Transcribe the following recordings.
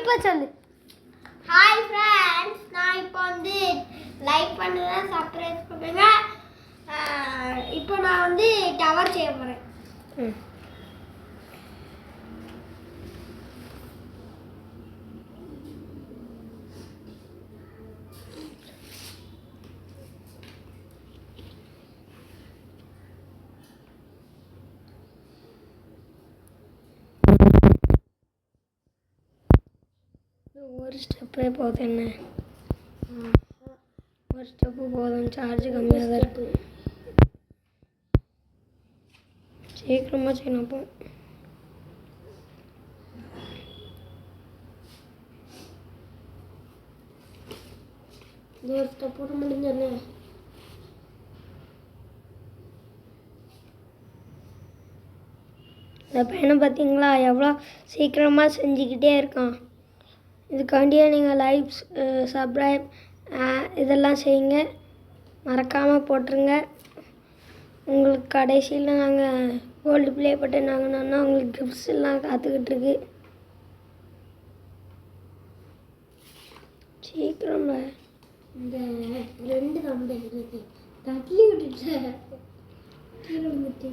இப்போ சொல்லு. Hi friends, நான் இப்போ வந்து லைக் பண்ணுங்க, சப்ஸ்கிரைப் பண்ணுங்க. இப்போ நான் வந்து டவர் செய்ய போகிறேன். ஒரு ஸ்டெப்பே போதும். என்ன ஒரு ஸ்டெப்பு போதும், சார்ஜ் கம்மியாக தான் இருக்குது. சீக்கிரமாக செய்யணும். அப்போ ஒரு ஸ்டெப் போட முடிஞ்சே. இந்த பையனை பார்த்தீங்களா, எவ்வளோ சீக்கிரமாக செஞ்சுக்கிட்டே இருக்கான். இதுக்காண்டியே நீங்கள் லைக்ஸ், சப்ஸ்கிரைப் இதெல்லாம் செய்யுங்க, மறக்காமல் போட்டுருங்க. உங்களுக்கு கடைசியில் நாங்கள் கோல்டு ப்ளே பட்டன் வாங்கினோன்னா உங்களுக்கு கிஃப்ட்ஸ் எல்லாம் காத்துக்கிட்டு இருக்கு. சீக்கிரம் இந்த 2 நம்பர் இருக்கு தள்ளி விட்டுட்டு கீழே வந்துட்டு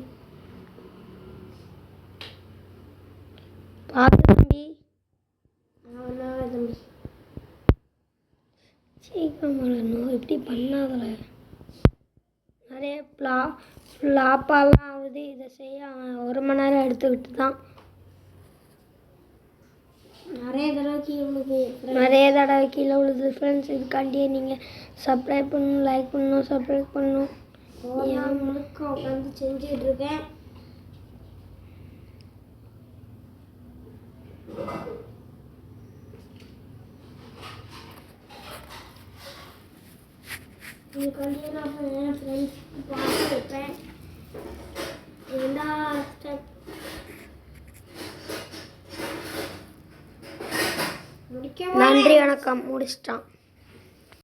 பார்த்து தம்பி. அவ்வளோ தம்பி, சீக்கிரம் வரணும். இப்படி பண்ணாதல நிறைய ஃப்ளாப்பாலாம் ஆகுது. இதை செய்ய 1 மணி நேரம் எடுத்துக்கிட்டு தான். நிறைய தடவை கீழே விழுது ஃப்ரெண்ட்ஸ். இதுக்காண்டியே நீங்கள் சப்ஸ்கிரைப் பண்ணணும், லைக் பண்ணணும், சப்ஸ்கிரைப் பண்ணணும். ஏன் முழுக்க உட்காந்து செஞ்சுக்கிட்டு இருக்கேன். இதுக்காண்டியே நான் என் ஃப்ரெண்ட்ஸ்க்கு பார்த்து வைப்பேன். நன்றி, வணக்கம். முடிச்சிட்டான்.